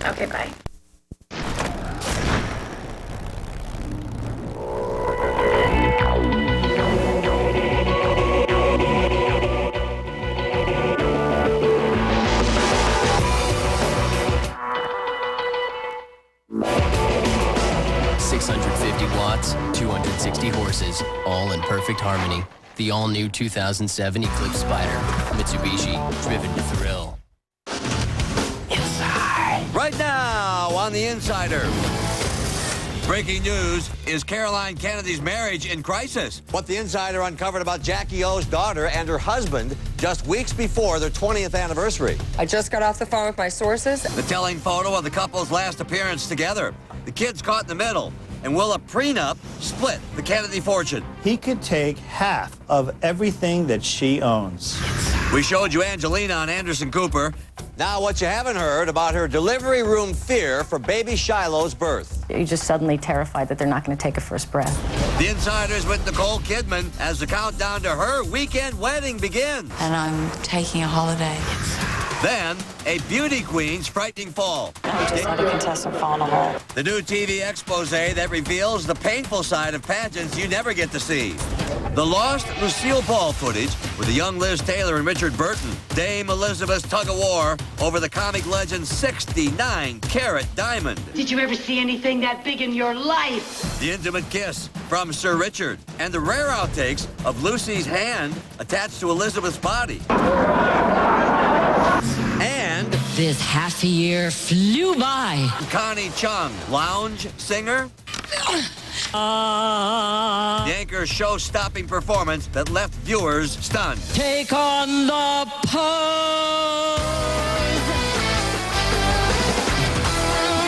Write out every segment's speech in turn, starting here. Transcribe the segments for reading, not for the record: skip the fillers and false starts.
Okay, bye. Watts, 260 horses, all in perfect harmony. The all-new 2007 Eclipse Spider. Mitsubishi, driven to thrill. Inside. Right now on The Insider. Breaking news, is Caroline Kennedy's marriage in crisis? What The Insider uncovered about Jackie O's daughter and her husband just weeks before their 20th anniversary. I just got off the phone with my sources. The telling photo of the couple's last appearance together. The kids caught in the middle. And will a prenup split the Kennedy fortune? He could take half of everything that she owns. We showed you Angelina on Anderson Cooper. Now what you haven't heard about her delivery room fear for baby Shiloh's birth. You're just suddenly terrified that they're not going to take a first breath. The Insider's with Nicole Kidman as the countdown to her weekend wedding begins. And I'm taking a holiday. Then, a beauty queen's frightening fall. I just let a contestant fall in a hole. The new TV expose that reveals the painful side of pageants you never get to see. The lost Lucille Ball footage with the young Liz Taylor and Richard Burton. Dame Elizabeth's tug-of-war over the comic legend's 69-carat diamond. Did you ever see anything that big in your life? The intimate kiss from Sir Richard. And the rare outtakes of Lucy's hand attached to Elizabeth's body. And this half a year flew by. Connie Chung, lounge singer. The anchor's show-stopping performance that left viewers stunned. Take on the pose.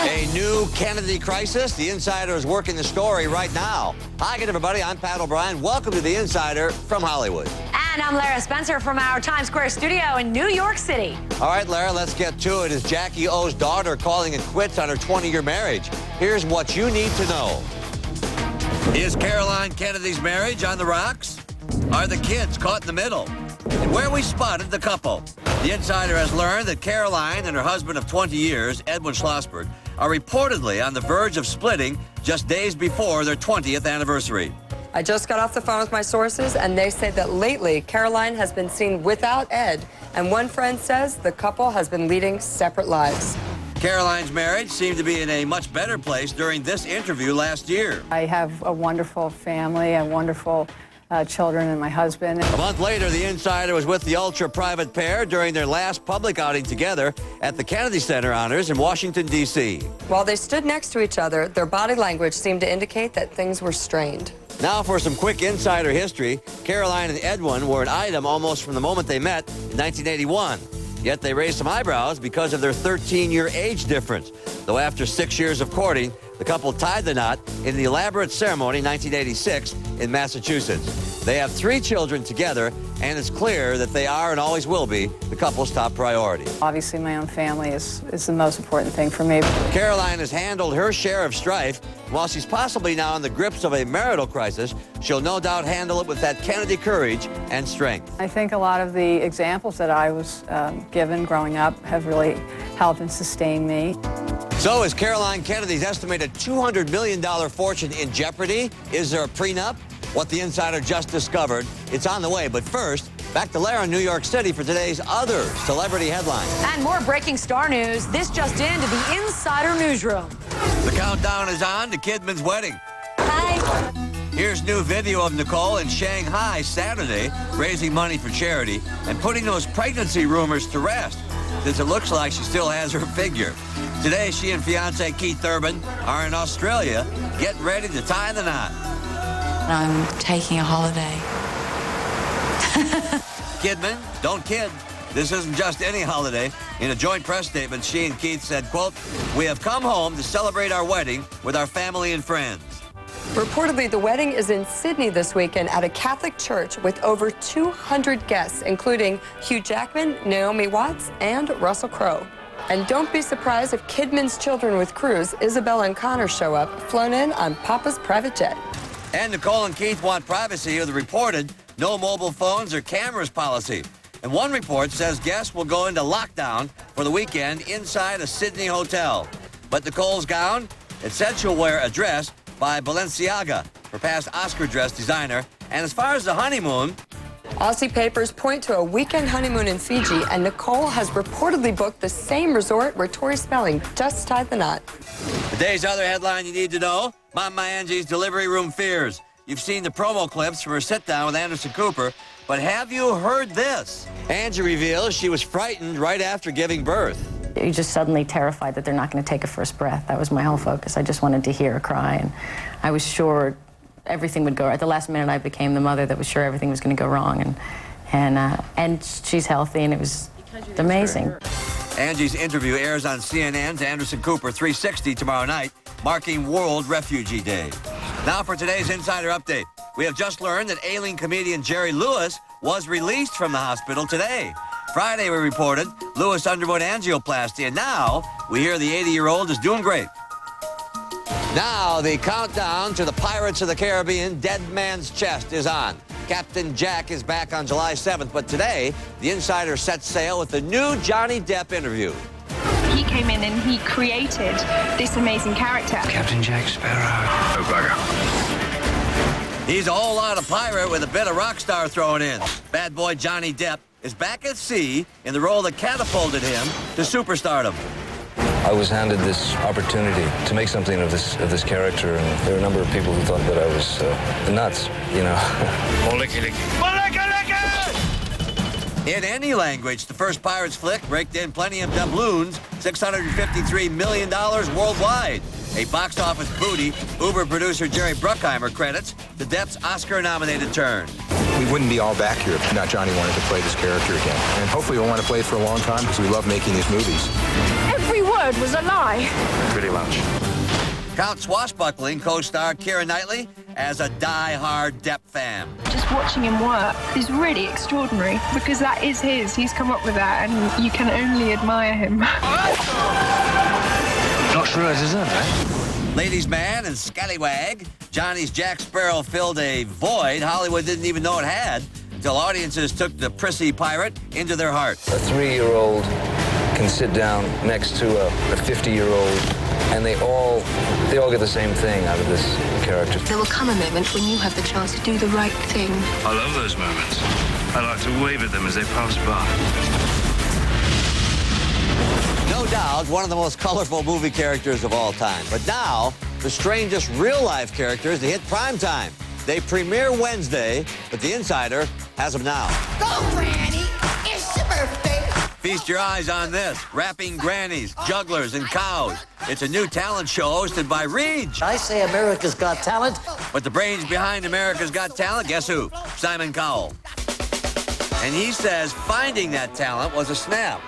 A new Kennedy crisis. The Insider is working the story right now. Hi again, everybody. I'm Pat O'Brien. Welcome to The Insider from Hollywood. And I'm Lara Spencer from our Times Square studio in New York City. All right, Lara, let's get to it. Is Jackie O's daughter calling it quits on her 20-year marriage? Here's what you need to know. Is Caroline Kennedy's marriage on the rocks? Are the kids caught in the middle? And where we spotted the couple? The Insider has learned that Caroline and her husband of 20 years, Edwin Schlossberg, are reportedly on the verge of splitting just days before their 20th anniversary. I just got off the phone with my sources, and they say that lately Caroline has been seen without Ed, and one friend says the couple has been leading separate lives. Caroline's marriage seemed to be in a much better place during this interview last year. I have a wonderful family and wonderful children and my husband. A month later, the Insider was with the ultra-private pair during their last public outing together at the Kennedy Center Honors in Washington, D.C. While they stood next to each other, their body language seemed to indicate that things were strained. Now for some quick Insider history. Caroline and Edwin were an item almost from the moment they met in 1981. Yet they raised some eyebrows because of their 13-year age difference. Though after 6 years of courting, the couple tied the knot in the elaborate ceremony in 1986 in Massachusetts. They have 3 children together, and it's clear that they are and always will be the couple's top priority. Obviously, my own family is the most important thing for me. Caroline has handled her share of strife. While she's possibly now in the grips of a marital crisis, she'll no doubt handle it with that Kennedy courage and strength. I think a lot of the examples that I was given growing up have really helped and sustained me. So is Caroline Kennedy's estimated $200 million fortune in jeopardy? Is there a prenup? What the Insider just discovered. It's on the way, but first, back to Lara in New York City for today's other celebrity headlines. And more breaking star news. This just into the Insider newsroom. The countdown is on to Kidman's wedding. Hi. Here's new video of Nicole in Shanghai Saturday, raising money for charity and putting those pregnancy rumors to rest, since it looks like she still has her figure. Today, she and fiancé Keith Urban are in Australia, getting ready to tie the knot. I'm taking a holiday. Kidman, don't kid. This isn't just any holiday. In a joint press statement, she and Keith said, quote, "We have come home to celebrate our wedding with our family and friends." Reportedly, the wedding is in Sydney this weekend at a Catholic church with over 200 guests, including Hugh Jackman, Naomi Watts, and Russell Crowe. And don't be surprised if Kidman's children with Cruz, Isabella and Connor, show up, flown in on Papa's private jet. And Nicole and Keith want privacy with the reported no mobile phones or cameras policy. And one report says guests will go into lockdown for the weekend inside a Sydney hotel. But Nicole's gown, it said she'll wear a dress by Balenciaga, her past Oscar dress designer. And as far as the honeymoon, Aussie papers point to a weekend honeymoon in Fiji, and Nicole has reportedly booked the same resort where Tori Spelling just tied the knot. the day's other headline you need to know, Mama Angie's delivery room fears. You've seen the promo clips from her sit-down with Anderson Cooper, but have you heard this? Angie reveals she was frightened right after giving birth. You're just suddenly terrified that they're not going to take a first breath. That was my whole focus. I just wanted to hear her cry, and I was sure everything would go right. At the last minute, I became the mother that was sure everything was going to go wrong, and she's healthy, and it was amazing. Angie's interview airs on CNN's Anderson Cooper 360 tomorrow night, marking World Refugee Day. Now for today's Insider Update. We have just learned that ailing comedian Jerry Lewis was released from the hospital today. Friday, we reported Lewis underwent angioplasty, and now we hear the 80-year-old is doing great. Now the countdown to the Pirates of the Caribbean Dead Man's Chest is on. Captain Jack is back on July 7th, but today, the Insider sets sail with the new Johnny Depp interview. He came in and he created this amazing character. Captain Jack Sparrow. Oh, bugger. He's a whole lot of pirate with a bit of rock star thrown in. Bad boy Johnny Depp is back at sea in the role that catapulted him to superstardom. I was handed this opportunity to make something of this character, and there were a number of people who thought that I was nuts, you know. In any language, the first Pirates flick raked in plenty of doubloons, $653 million worldwide. A box office booty, Uber producer Jerry Bruckheimer credits the Depp's Oscar-nominated turn. We wouldn't be all back here if not Johnny wanted to play this character again. And hopefully we'll want to play it for a long time because we love making these movies. Every word was a lie. Pretty much. Count Swashbuckling co-star Keira Knightley as a die-hard Depp fan. Just watching him work is really extraordinary because that is his. He's come up with that, and you can only admire him. Not sure I deserve that. Ladies' Man and Scallywag, Johnny's Jack Sparrow filled a void Hollywood didn't even know it had until audiences took the prissy pirate into their heart. A 3-year-old can sit down next to a 50-year-old, and they all get the same thing out of this character. There will come a moment when you have the chance to do the right thing. I love those moments. I like to wave at them as they pass by. No doubt, one of the most colorful movie characters of all time. But now, the strangest real-life characters to hit primetime. They premiere Wednesday, but the Insider has them now. Go, Granny! It's your birthday! Feast your eyes on this. Rapping grannies, jugglers, and cows. It's a new talent show hosted by Reach. I say America's Got Talent. But the brains behind America's Got Talent, guess who? Simon Cowell. And he says finding that talent was a snap.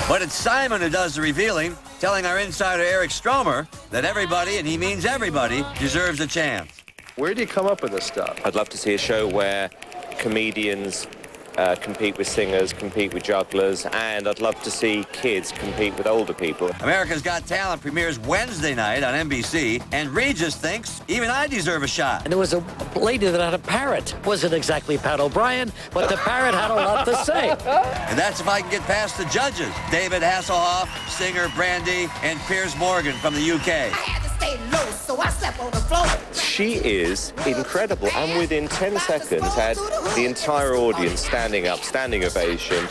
But it's Simon who does the revealing, telling our insider Eric Stromer that everybody, and he means everybody, deserves a chance. Where do you come up with this stuff? I'd love to see a show where comedians compete with singers, compete with jugglers, and I'd love to see kids compete with older people. America's Got Talent premieres Wednesday night on NBC, and Regis thinks even I deserve a shot. And there was a lady that had a parrot. Wasn't exactly Pat O'Brien, but the parrot had a lot to say. And that's if I can get past the judges. David Hasselhoff, singer Brandy, and Piers Morgan from the UK. I had to stay low, so I slept on the floor. She is incredible, and within 10 seconds had the entire audience standing up, standing ovation.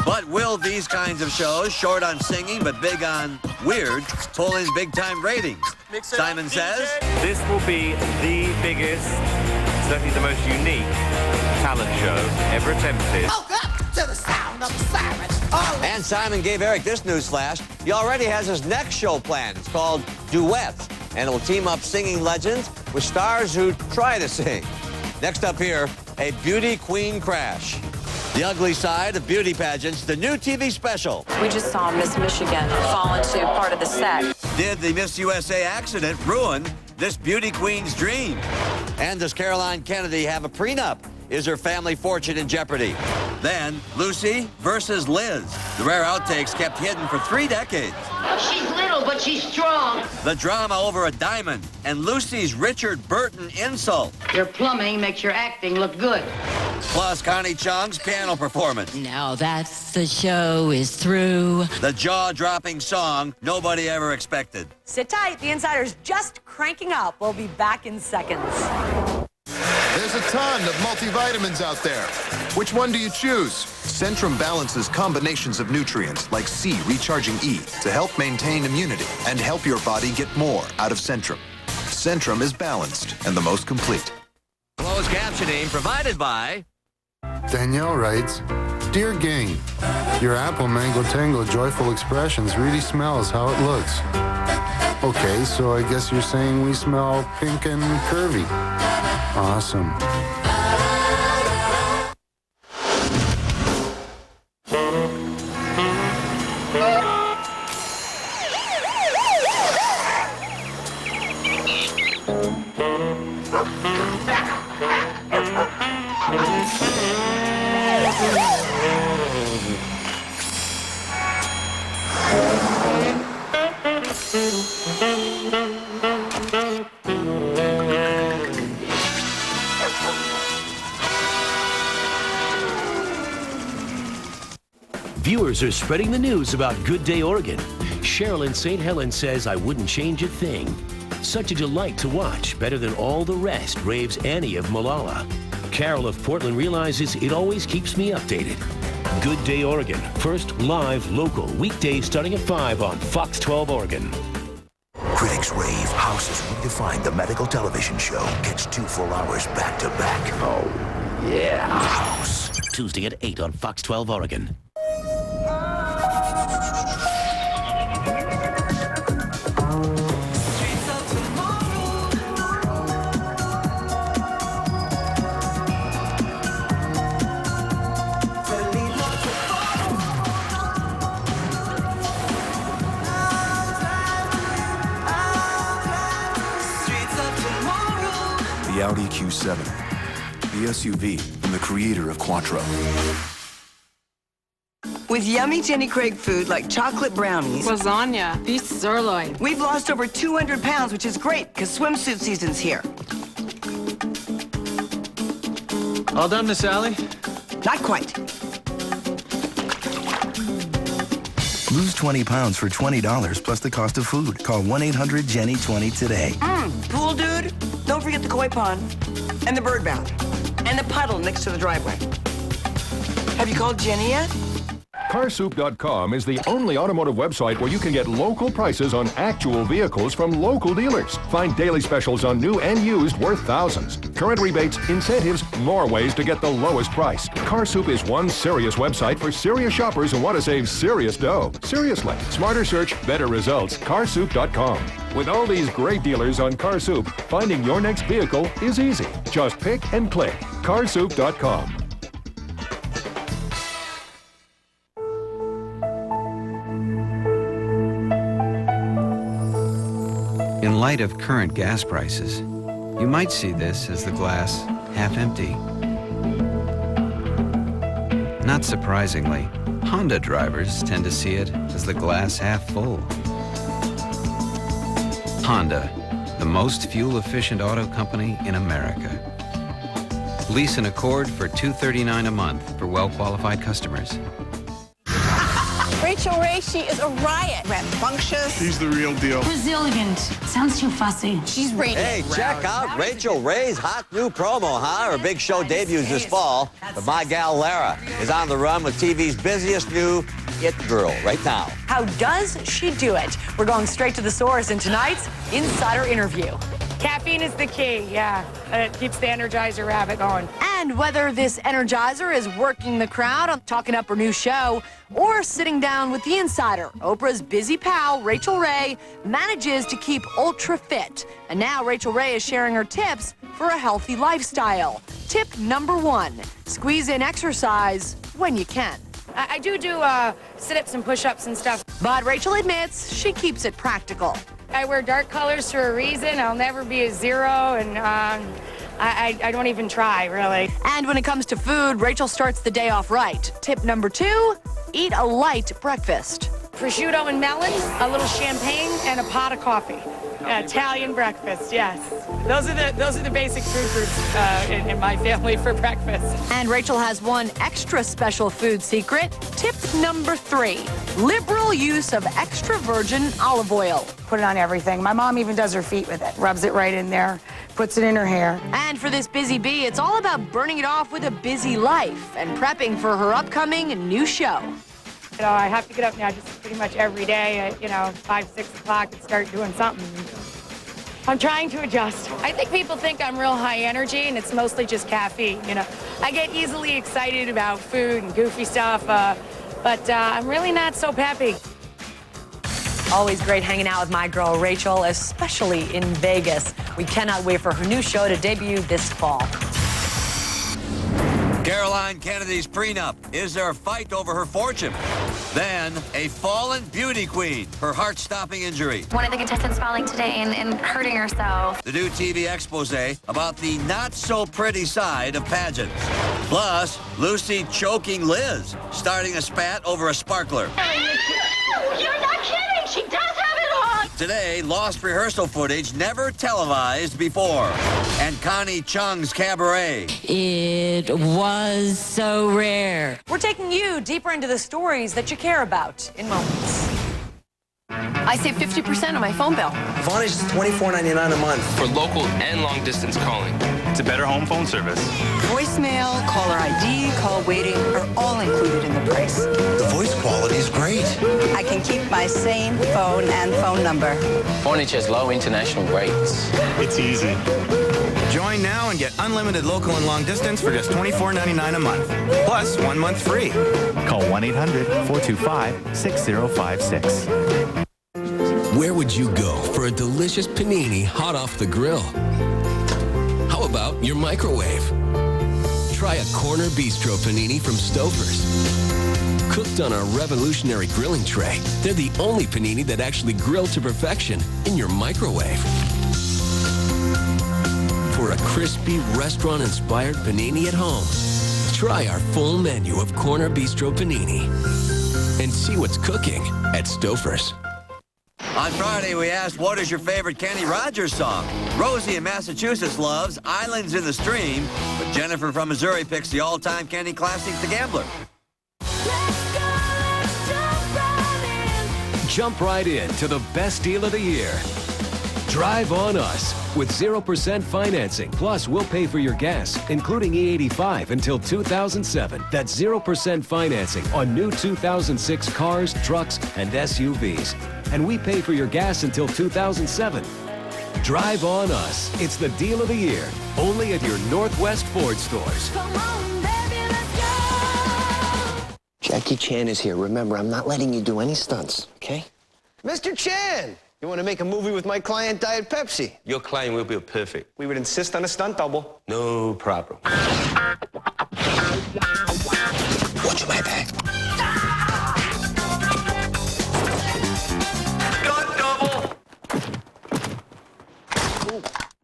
But will these kinds of shows, short on singing but big on weird, pull in big-time ratings? Simon says, this will be the biggest, certainly the most unique talent show ever attempted. Woke up to the sound of the sirens. And Simon gave Eric this news flash. He already has his next show planned. It's called Duets, and it will team up singing legends with stars who try to sing. Next up here, a beauty queen crash. The ugly side of beauty pageants, the new TV special. We just saw Miss Michigan fall into part of the set. Did the Miss USA accident ruin this beauty queen's dream? And does Caroline Kennedy have a prenup? Is her family fortune in jeopardy? Then, Lucy versus Liz. The rare outtakes kept hidden for 3 decades. She's little, but she's strong. The drama over a diamond and Lucy's Richard Burton insult. Your plumbing makes your acting look good. Plus Connie Chung's piano performance. Now that's the show is through. The jaw-dropping song nobody ever expected. Sit tight. The Insider's just cranking up. We'll be back in seconds. There's a ton of multivitamins out there. Which one do you choose? Centrum balances combinations of nutrients like C recharging E to help maintain immunity and help your body get more out of Centrum. Centrum is balanced and the most complete. Closed captioning provided by... Danielle writes, Dear Gang, your apple mango tango joyful expressions really smells how it looks. Okay, so I guess you're saying we smell pink and curvy. Awesome. Viewers are spreading the news about Good Day Oregon. Cheryl in St. Helens says, I wouldn't change a thing. Such a delight to watch, better than all the rest, raves Annie of Molalla. Carol of Portland realizes it always keeps me updated. Good Day Oregon, first live local, weekdays starting at 5 on Fox 12 Oregon. Critics rave House has redefined the medical television show. Catch 2 full hours back to back. Oh, yeah. House. Tuesday at 8 on Fox 12 Oregon. The Audi Q7, the SUV from the creator of Quattro. With yummy Jenny Craig food like chocolate brownies, lasagna, beef sirloin, we've lost over 200 pounds, which is great because swimsuit season's here. All done, Miss Sally? Not quite. Lose 20 pounds for $20 plus the cost of food. Call 1-800-JENNY20 today. Pool dude, don't forget the koi pond and the bird bath and the puddle next to the driveway. Have you called Jenny yet? Carsoup.com is the only automotive website where you can get local prices on actual vehicles from local dealers. Find daily specials on new and used worth thousands. Current rebates, incentives, more ways to get the lowest price. Carsoup is one serious website for serious shoppers who want to save serious dough. Seriously, smarter search, better results. Carsoup.com. With all these great dealers on Carsoup, finding your next vehicle is easy. Just pick and click. Carsoup.com. In light of current gas prices, you might see this as the glass half empty. Not surprisingly, Honda drivers tend to see it as the glass half full. Honda, the most fuel-efficient auto company in America. Lease an Accord for $239 a month for well-qualified customers. Rachel Ray, she is a riot. Rambunctious. She's the real deal. Resilient. Sounds too fussy. She's radiant. Hey, check out Rachel Ray's hot new promo, huh? Her big show debuts this fall. But my gal Lara is on the run with TV's busiest new It Girl right now. How does she do it? We're going straight to the source in tonight's Insider Interview. Caffeine is the key, yeah. It keeps the Energizer rabbit going. And whether this Energizer is working the crowd on talking up her new show or sitting down with the Insider, Oprah's busy pal, Rachel Ray, manages to keep ultra fit. And now Rachel Ray is sharing her tips for a healthy lifestyle. Tip number 1, squeeze in exercise when you can. I do sit-ups and push-ups and stuff. But Rachel admits she keeps it practical. I wear dark colors for a reason. I'll never be a zero, and I don't even try, really. And when it comes to food, Rachel starts the day off right. Tip number 2, eat a light breakfast. prosciutto and melon, a little champagne, and a pot of coffee. Italian breakfast, yes. Those are the basic food groups in my family for breakfast. And Rachel has one extra special food secret. Tip number 3, liberal use of extra virgin olive oil. Put it on everything. My mom even does her feet with it. Rubs it right in there, puts it in her hair. And for this busy bee, it's all about burning it off with a busy life and prepping for her upcoming new show. You know, I have to get up now just pretty much every day at, 5, 6 o'clock and start doing something. I'm trying to adjust. I think people think I'm real high energy, and it's mostly just caffeine, I get easily excited about food and goofy stuff, but I'm really not so peppy. Always great hanging out with my girl, Rachel, especially in Vegas. We cannot wait for her new show to debut this fall. Caroline Kennedy's prenup. Is there a fight over her fortune? Then, a fallen beauty queen. Her heart-stopping injury. One of the contestants falling today and hurting herself. The new TV expose about the not-so-pretty side of pageants. Plus, Lucy choking Liz, starting a spat over a sparkler. You're not kidding! She does have it on! Today, lost rehearsal footage never televised before. And Connie Chung's cabaret. It was so rare. We're taking you deeper into the stories that you care about in moments. I save 50% on my phone bill. Vonage is $24.99 a month. For local and long-distance calling. It's a better home phone service. Voicemail, caller ID, call waiting are all included in the price. The voice quality is great. I can keep my same phone and phone number. Vonage has low international rates. It's easy. Join now and get unlimited local and long distance for just $24.99 a month. Plus 1 month free. Call 1-800-425-6056. Where would you go for a delicious panini hot off the grill? How about your microwave? Try a Corner Bistro panini from Stouffer's. Cooked on a revolutionary grilling tray, they're the only panini that actually grill to perfection in your microwave. For a crispy, restaurant-inspired panini at home, try our full menu of Corner Bistro panini. And see what's cooking at Stouffer's. On Friday, we asked, what is your favorite Kenny Rogers song? Rosie in Massachusetts loves Islands in the Stream, but Jennifer from Missouri picks the all-time Kenny classic, The Gambler. Jump right in to the best deal of the year. Drive on us with 0% financing. Plus, we'll pay for your gas, including E85 until 2007. That's 0% financing on new 2006 cars, trucks, and SUVs. And we pay for your gas until 2007. Drive on us. It's the deal of the year. Only at your Northwest Ford stores. Come on, baby, let's go. Jackie Chan is here. Remember, I'm not letting you do any stunts, okay? Mr. Chan, you want to make a movie with my client, Diet Pepsi? Your client will be perfect. We would insist on a stunt double. No problem. Watch my back.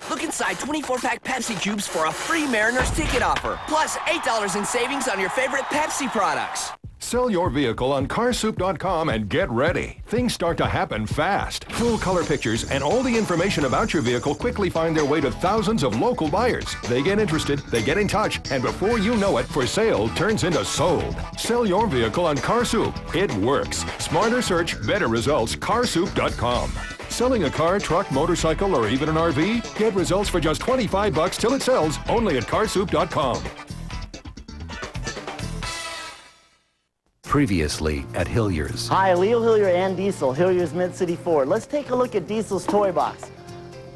Look inside 24-pack Pepsi Cubes for a free Mariners ticket offer. Plus $8 in savings on your favorite Pepsi products. Sell your vehicle on carsoup.com and get ready. Things start to happen fast. Full color pictures and all the information about your vehicle quickly find their way to thousands of local buyers. They get interested, they get in touch, and before you know it, for sale turns into sold. Sell your vehicle on CarSoup. It works. Smarter search, better results. carsoup.com. Selling a car, truck, motorcycle, or even an RV? Get results for just $25 till it sells, only at carsoup.com. Previously at Hilliers. Hi, Leo Hillier and Diesel, Hilliers Mid-City Ford. Let's take a look at Diesel's toy box.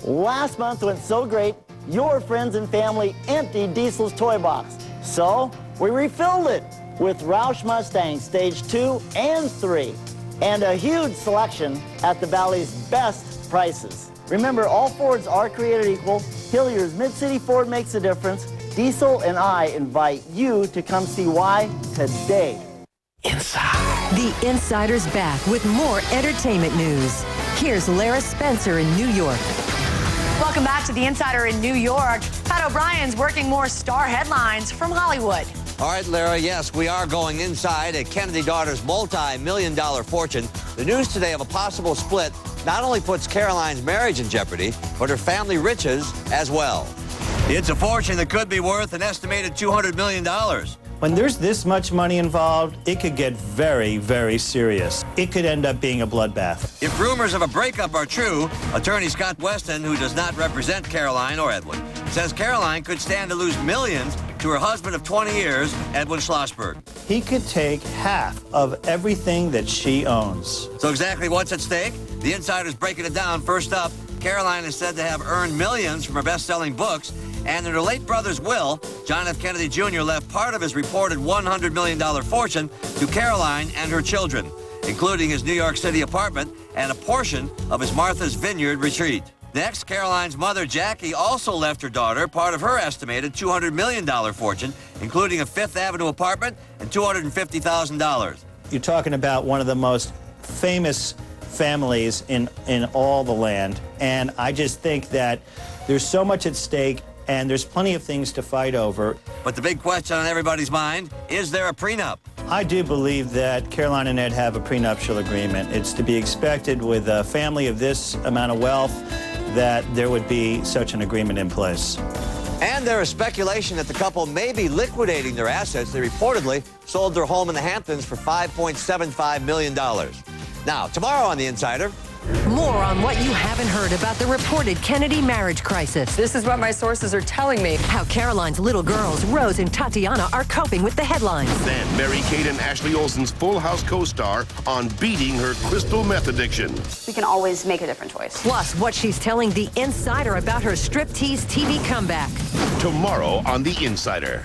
Last month went so great, your friends and family emptied Diesel's toy box. So, we refilled it with Roush Mustangs Stage 2 and 3. And a huge selection at the Valley's best prices. Remember, all Fords are created equal. Hilliers Mid-City Ford makes a difference. Diesel and I invite you to come see why today. Inside. The Insider's back with more entertainment news. Here's Lara Spencer in New York. Welcome back to The Insider in New York. Pat O'Brien's working more star headlines from Hollywood. All right, Lara, yes, we are going inside a Kennedy daughter's multi-million-dollar fortune. The news today of a possible split not only puts Caroline's marriage in jeopardy, but her family riches as well. It's a fortune that could be worth an estimated $200 million. When there's this much money involved, it could get very, very serious. It could end up being a bloodbath. If rumors of a breakup are true, attorney Scott Weston, who does not represent Caroline or Edwin, says Caroline could stand to lose millions to her husband of 20 years, Edwin Schlossberg. He could take half of everything that she owns. So exactly what's at stake? The Insider's breaking it down. First up, Caroline is said to have earned millions from her best-selling books, and in her late brother's will, John F. Kennedy Jr. left part of his reported $100 million fortune to Caroline and her children, including his New York City apartment and a portion of his Martha's Vineyard retreat. Next, Caroline's mother, Jackie, also left her daughter part of her estimated $200 million fortune, including a Fifth Avenue apartment and $250,000. You're talking about one of the most famous families in all the land, and I just think that there's so much at stake, and there's plenty of things to fight over. But the big question on everybody's mind, is there a prenup? I do believe that Caroline and Ed have a prenuptial agreement. It's to be expected with a family of this amount of wealth that there would be such an agreement in place. And there is speculation that the couple may be liquidating their assets. They reportedly sold their home in the Hamptons for $5.75 million. Now, tomorrow on The Insider. More on what you haven't heard about the reported Kennedy marriage crisis. This is what my sources are telling me. How Caroline's little girls, Rose and Tatiana, are coping with the headlines. Then Mary-Kate and Ashley Olsen's Full House co-star on beating her crystal meth addiction. We can always make a different choice. Plus, what she's telling The Insider about her striptease TV comeback. Tomorrow on The Insider.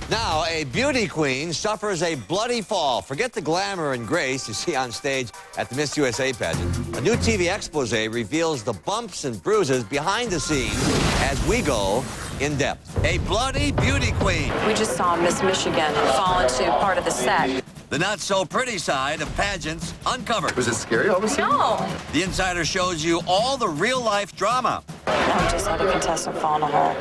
Now, a beauty queen suffers a bloody fall. Forget the glamour and grace you see on stage at the Miss USA pageant. A new TV expose reveals the bumps and bruises behind the scenes as we go in depth. A bloody beauty queen. We just saw Miss Michigan fall into part of the set. The not-so-pretty side of pageants uncovered. Was it scary all of a sudden? No. The Insider shows you all the real-life drama. We just had a contestant fall in a hole.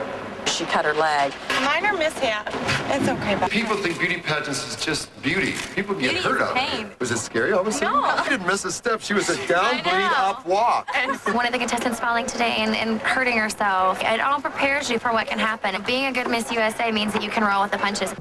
She cut her leg. Minor mishap. It's okay. But people think beauty pageants is just beauty. People get hurt of pain. it. Was it scary all of a sudden? No. She didn't miss a step. She was a down, bleed, up walk. One of the contestants falling today and hurting herself. It all prepares you for what can happen. Being a good Miss USA means that you can roll with the punches.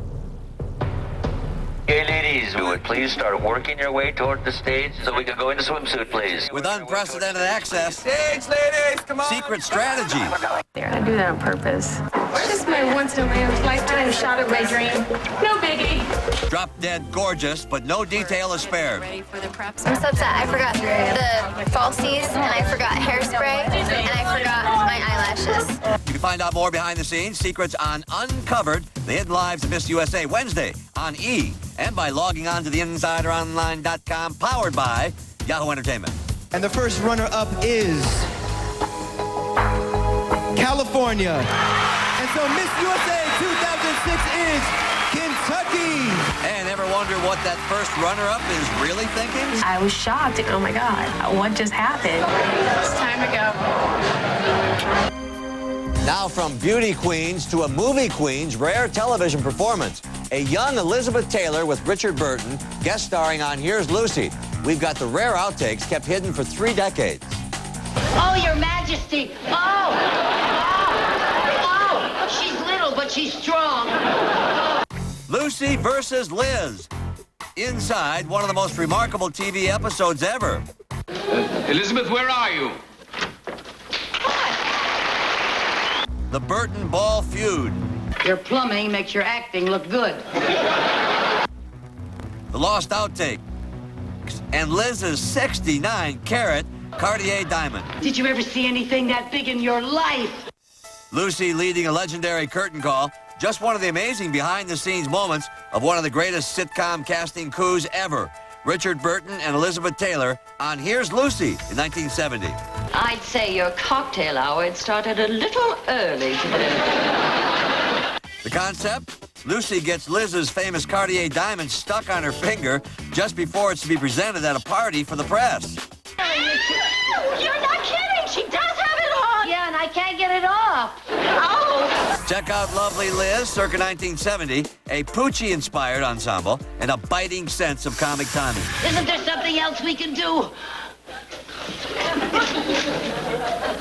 Okay, ladies, would please start working your way toward the stage so we can go into swimsuit, please. With unprecedented access. Stage, ladies, come on. Secret strategy. I do that on purpose. it's just my once in a lifetime shot of my dream. No biggie. Drop dead gorgeous, but no detail is spared. I'm so upset. I forgot the falsies, and I forgot hairspray, and I forgot my eyelashes. You can find out more behind the scenes, secrets on Uncovered, the hidden lives of Miss USA, Wednesday on E! And by logging on to theinsideronline.com, powered by Yahoo Entertainment. And the first runner-up is California. And so Miss USA 2006 is Kentucky. And ever wonder what that first runner-up is really thinking? I was shocked. Oh my God, what just happened? It's time to go. Now from beauty queens to a movie queen's rare television performance. A young Elizabeth Taylor with Richard Burton guest starring on Here's Lucy. We've got the rare outtakes kept hidden for 3 decades. Oh, Your Majesty. Oh, she's little, but she's strong. Lucy versus Liz. Inside one of the most remarkable TV episodes ever. Elizabeth, where are you? The Burton Ball feud. Your plumbing makes your acting look good. The lost outtake. And Liz's 69-carat Cartier diamond. Did you ever see anything that big in your life? Lucy leading a legendary curtain call. Just one of the amazing behind-the-scenes moments of one of the greatest sitcom casting coups ever. Richard Burton and Elizabeth Taylor on Here's Lucy in 1970. I'd say your cocktail hour had started a little early today. The concept? Lucy gets Liz's famous Cartier diamond stuck on her finger just before it's to be presented at a party for the press. You're not kidding! She does have it on! out? Yeah, and I can't get it off. Oh! Check out Lovely Liz, circa 1970, a Poochie-inspired ensemble and a biting sense of comic timing. Isn't there something else we can do?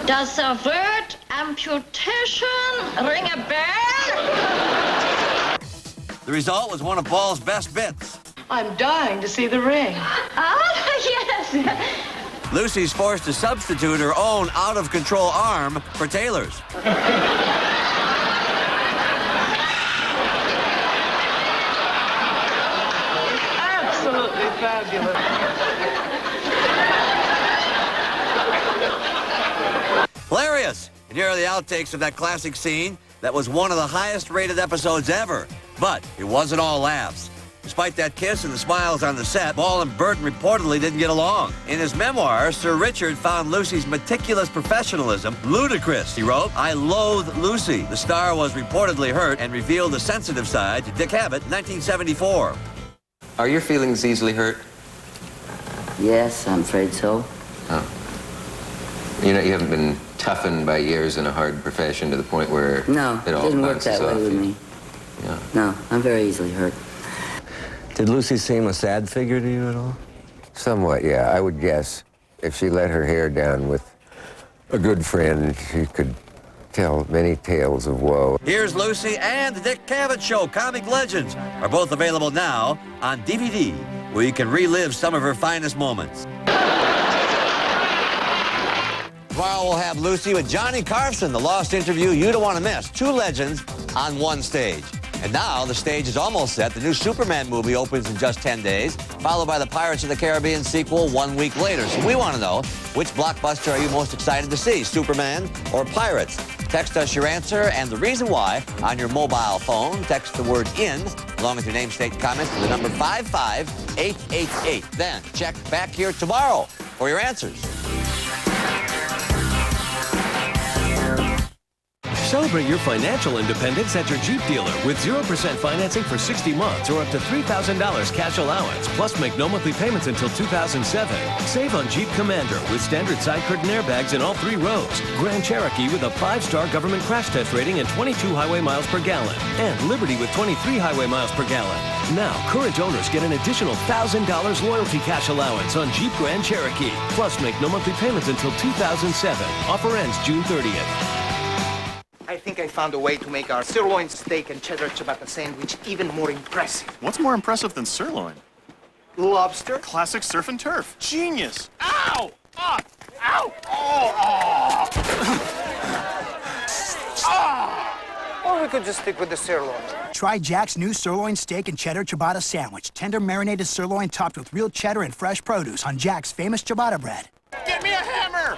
Does a word amputation ring a bell? The result was one of Ball's best bits. I'm dying to see the ring. Ah, yes. Lucy's forced to substitute her own out-of-control arm for Taylor's. Absolutely fabulous. Hilarious! And here are the outtakes of that classic scene that was one of the highest-rated episodes ever. But it wasn't all laughs. Despite that kiss and the smiles on the set, Ball and Burton reportedly didn't get along. In his memoir, Sir Richard found Lucy's meticulous professionalism ludicrous. He wrote, "I loathe Lucy." The star was reportedly hurt and revealed the sensitive side to Dick Cavett in 1974. Are your feelings easily hurt? Yes, I'm afraid so. Oh. You haven't been toughened by years in a hard profession to the point where No, it all didn't work bounces that way off with you. me. Yeah. No, I'm very easily hurt. Did Lucy seem a sad figure to you at all? Somewhat, yeah. I would guess if she let her hair down with a good friend, she could tell many tales of woe. Here's Lucy and the Dick Cavett Show, Comic Legends, are both available now on DVD, where you can relive some of her finest moments. Tomorrow we'll have Lucy with Johnny Carson, the lost interview you don't want to miss. Two legends on one stage. And now the stage is almost set. The new Superman movie opens in just 10 days, followed by the Pirates of the Caribbean sequel 1 week later. So we want to know, which blockbuster are you most excited to see, Superman or Pirates? Text us your answer and the reason why on your mobile phone. Text the word IN, along with your name, state, and comments to the number 55888. Then check back here tomorrow for your answers. Celebrate your financial independence at your Jeep dealer with 0% financing for 60 months or up to $3,000 cash allowance. Plus, make no monthly payments until 2007. Save on Jeep Commander with standard side curtain airbags in all 3 rows. Grand Cherokee with a 5-star government crash test rating and 22 highway miles per gallon. And Liberty with 23 highway miles per gallon. Now, current owners get an additional $1,000 loyalty cash allowance on Jeep Grand Cherokee. Plus, make no monthly payments until 2007. Offer ends June 30th. I think I found a way to make our sirloin steak and cheddar ciabatta sandwich even more impressive. What's more impressive than sirloin? Lobster. Classic surf and turf. Genius. Ow! Ah! Ow! Oh! Ah! Or we could just stick with the sirloin. Try Jack's new sirloin steak and cheddar ciabatta sandwich. Tender marinated sirloin topped with real cheddar and fresh produce on Jack's famous ciabatta bread. Get me a hammer!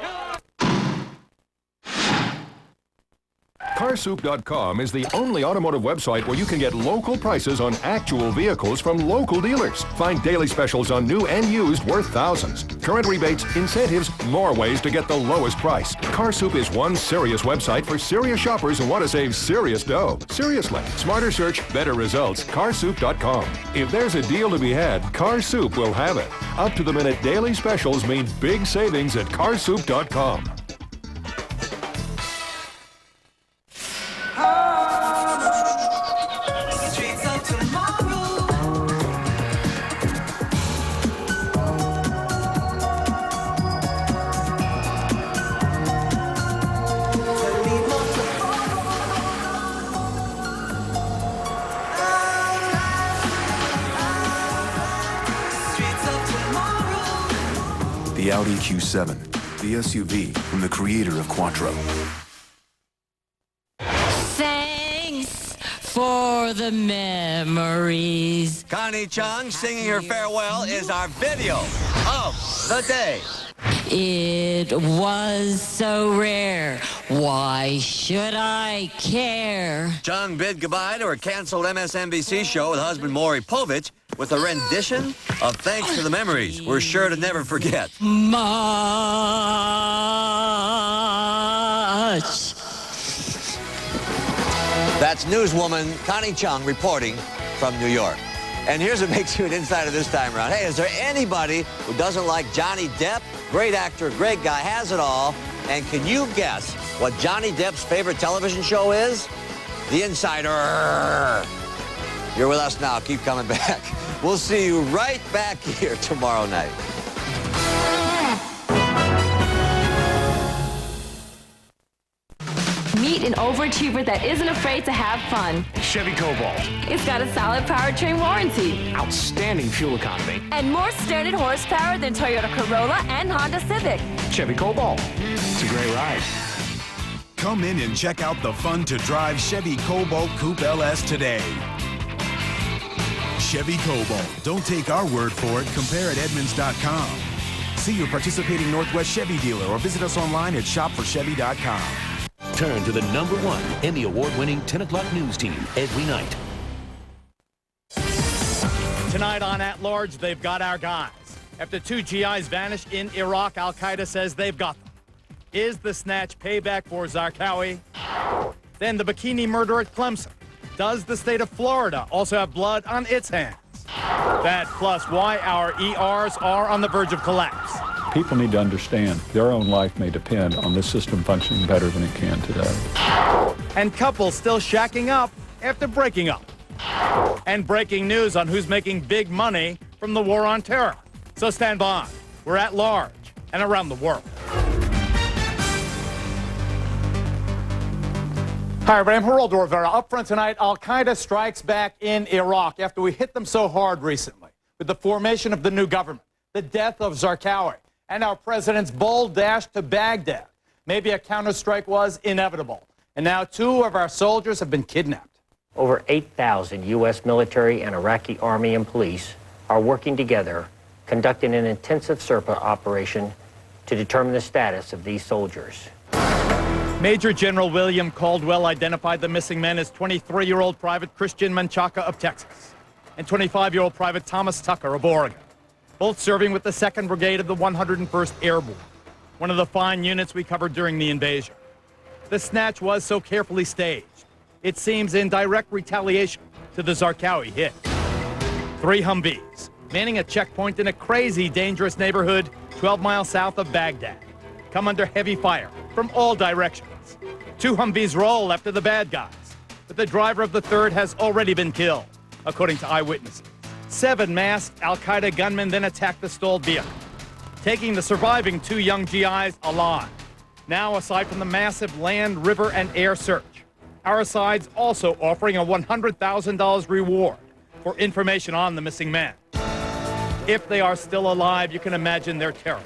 CarSoup.com is the only automotive website where you can get local prices on actual vehicles from local dealers. Find daily specials on new and used worth thousands. Current rebates, incentives, more ways to get the lowest price. CarSoup is one serious website for serious shoppers who want to save serious dough. Seriously, smarter search, better results. CarSoup.com. If there's a deal to be had, CarSoup will have it. Up-to-the-minute daily specials mean big savings at CarSoup.com. The Audi Q7, the SUV from the creator of Quattro. Thanks for the memories. Connie Chung singing her farewell is our video of the day. It was so rare. Why should I care? Chung bid goodbye to her canceled MSNBC show with husband Maury Povich with a rendition of Thanks for the Memories we're sure to never forget. Much. That's newswoman Connie Chung reporting from New York. And here's what makes you an insider this time around. Hey, is there anybody who doesn't like Johnny Depp? Great actor, great guy, has it all. And can you guess what Johnny Depp's favorite television show is? The Insider. You're with us now. Keep coming back. We'll see you right back here tomorrow night. Meet an overachiever that isn't afraid to have fun. Chevy Cobalt. It's got a solid powertrain warranty. Outstanding fuel economy. And more standard horsepower than Toyota Corolla and Honda Civic. Chevy Cobalt. It's a great ride. Come in and check out the fun-to-drive Chevy Cobalt Coupe LS today. Chevy Cobalt. Don't take our word for it. Compare at Edmunds.com. See your participating Northwest Chevy dealer or visit us online at shopforchevy.com. Turn to the #1 Emmy Award-winning 10 o'clock news team every night. Tonight on At Large, they've got our guys. After 2 GIs vanished in Iraq, Al-Qaeda says they've got them. Is the snatch payback for Zarqawi? Then the bikini murder at Clemson. Does the state of Florida also have blood on its hands? That plus why our ERs are on the verge of collapse. People need to understand their own life may depend on this system functioning better than it can today. And couples still shacking up after breaking up. And breaking news on who's making big money from the war on terror. So stand by. We're At Large and around the world. Hi, everybody. I'm Geraldo Rivera. Up front tonight, Al-Qaeda strikes back in Iraq after we hit them so hard recently with the formation of the new government, the death of Zarqawi, and our president's bold dash to Baghdad. Maybe a counterstrike was inevitable. And now 2 of our soldiers have been kidnapped. Over 8,000 U.S. military and Iraqi army and police are working together, conducting an intensive SERPA operation to determine the status of these soldiers. Major General William Caldwell identified the missing men as 23-year-old Private Christian Menchaca of Texas and 25-year-old Private Thomas Tucker of Oregon, both serving with the 2nd Brigade of the 101st Airborne, one of the fine units we covered during the invasion. The snatch was so carefully staged, it seems in direct retaliation to the Zarqawi hit. 3 Humvees, manning a checkpoint in a crazy, dangerous neighborhood 12 miles south of Baghdad, come under heavy fire from all directions. 2 Humvees roll after the bad guys, but the driver of the 3rd has already been killed, according to eyewitnesses. 7 masked Al-Qaeda gunmen then attacked the stalled vehicle, taking the surviving 2 young GIs alive. Now, aside from the massive land, river, and air search, our side's also offering a $100,000 reward for information on the missing men. If they are still alive, you can imagine their terror.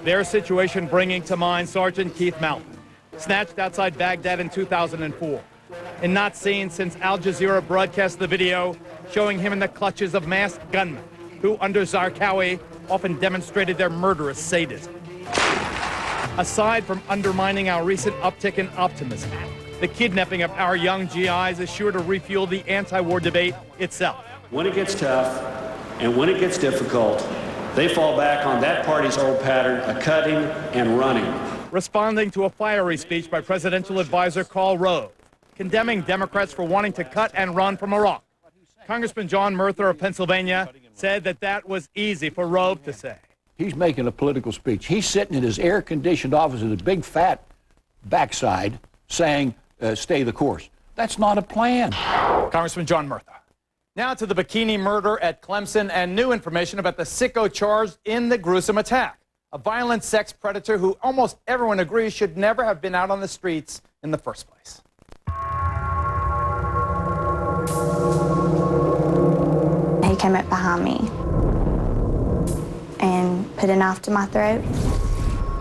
Their situation bringing to mind Sergeant Keith Mountain, snatched outside Baghdad in 2004, and not seen since Al Jazeera broadcast the video showing him in the clutches of masked gunmen who, under Zarqawi, often demonstrated their murderous sadism. Aside from undermining our recent uptick in optimism, the kidnapping of our young GIs is sure to refuel the anti-war debate itself. When it gets tough and when it gets difficult, they fall back on that party's old pattern of cutting and running. Responding to a fiery speech by presidential advisor Karl Rove, condemning Democrats for wanting to cut and run from Iraq, Congressman John Murtha of Pennsylvania said that was easy for Rove to say. He's making a political speech. He's sitting in his air-conditioned office with a big fat backside saying, stay the course. That's not a plan. Congressman John Murtha. Now to the bikini murder at Clemson and new information about the sicko charged in the gruesome attack. A violent sex predator who almost everyone agrees should never have been out on the streets in the first place. He came up behind me and put a knife to my throat,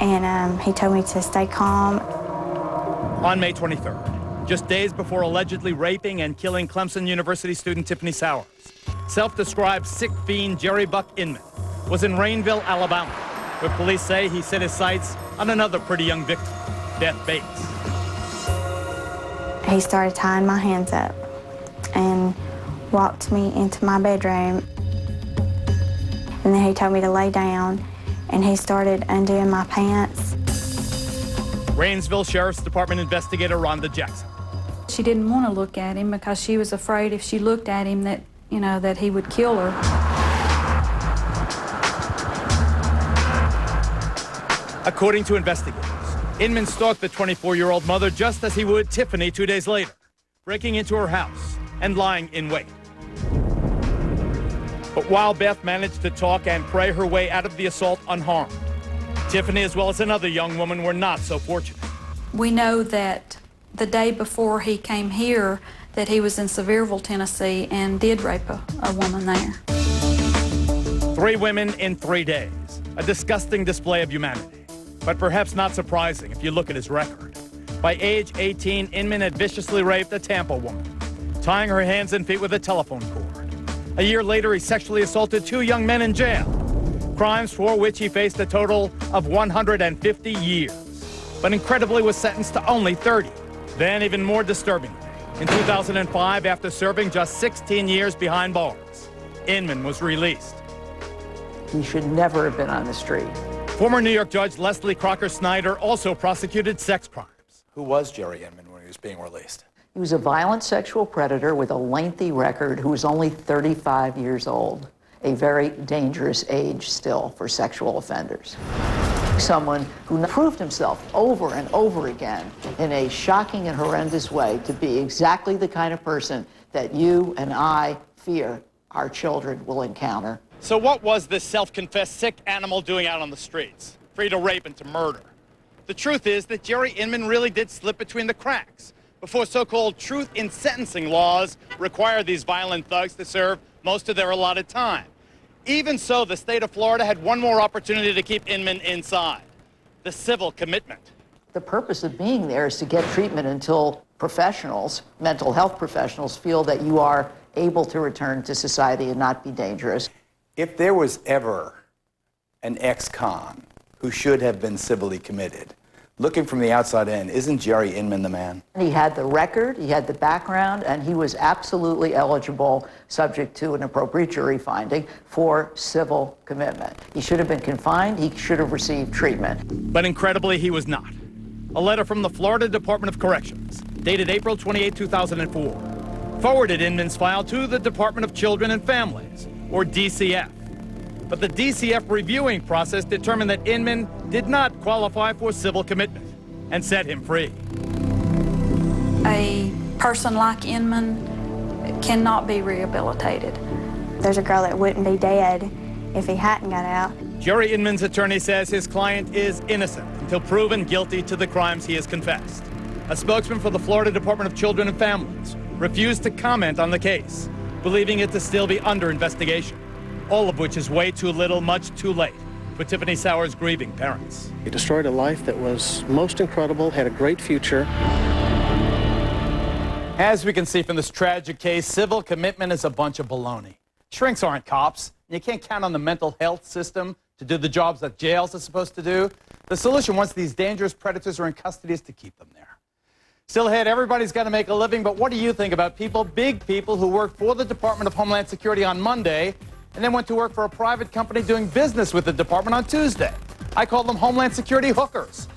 and he told me to stay calm. On May 23rd, just days before allegedly raping and killing Clemson University student Tiffany Sowers, self-described sick fiend Jerry Buck Inman was in Rainville, Alabama, where police say he set his sights on another pretty young victim, Beth Bates. He started tying my hands up and walked me into my bedroom. And then he told me to lay down, and he started undoing my pants. Rainsville Sheriff's Department investigator Rhonda Jackson. She didn't want to look at him because she was afraid if she looked at him that, that he would kill her. According to investigators, Inman stalked the 24-year-old mother just as he would Tiffany 2 days later, breaking into her house and lying in wait. But while Beth managed to talk and pray her way out of the assault unharmed, Tiffany, as well as another young woman, were not so fortunate. We know that the day before he came here, that he was in Sevierville, Tennessee, and did rape a woman there. 3 women in 3 days. A disgusting display of humanity. But perhaps not surprising if you look at his record. By age 18, Inman had viciously raped a Tampa woman, tying her hands and feet with a telephone cord. A year later, he sexually assaulted 2 young men in jail, crimes for which he faced a total of 150 years, but incredibly was sentenced to only 30. Then, even more disturbingly, in 2005, after serving just 16 years behind bars, Inman was released. He should never have been on the street. Former New York Judge Leslie Crocker Snyder also prosecuted sex crimes. Who was Jerry Inman when he was being released? He was a violent sexual predator with a lengthy record who was only 35 years old, a very dangerous age still for sexual offenders. Someone who proved himself over and over again in a shocking and horrendous way to be exactly the kind of person that you and I fear our children will encounter. So what was this self-confessed sick animal doing out on the streets, free to rape and to murder? The truth is that Jerry Inman really did slip between the cracks before so-called truth in sentencing laws require these violent thugs to serve most of their allotted time. Even so, the state of Florida had one more opportunity to keep Inman inside: the civil commitment. The purpose of being there is to get treatment until professionals, mental health professionals, feel that you are able to return to society and not be dangerous. If there was ever an ex-con who should have been civilly committed, looking from the outside in, isn't Jerry Inman the man? He had the record, he had the background, and he was absolutely eligible, subject to an appropriate jury finding, for civil commitment. He should have been confined, he should have received treatment. But incredibly, he was not. A letter from the Florida Department of Corrections, dated April 28, 2004, forwarded Inman's file to the Department of Children and Families, or DCF. But the DCF reviewing process determined that Inman did not qualify for civil commitment and set him free. A person like Inman cannot be rehabilitated. There's a girl that wouldn't be dead if he hadn't got out. Jerry Inman's attorney says his client is innocent until proven guilty to the crimes he has confessed. A spokesman for the Florida Department of Children and Families refused to comment on the case, believing it to still be under investigation, all of which is way too little, much too late for Tiffany Sauer's grieving parents. He destroyed a life that was most incredible, had a great future. As we can see from this tragic case, civil commitment is a bunch of baloney. Shrinks aren't cops. You can't count on the mental health system to do the jobs that jails are supposed to do. The solution, once these dangerous predators are in custody, is to keep them there. Still ahead, everybody's got to make a living, but what do you think about people, big people, who worked for the Department of Homeland Security on Monday and then went to work for a private company doing business with the department on Tuesday? I call them Homeland Security hookers.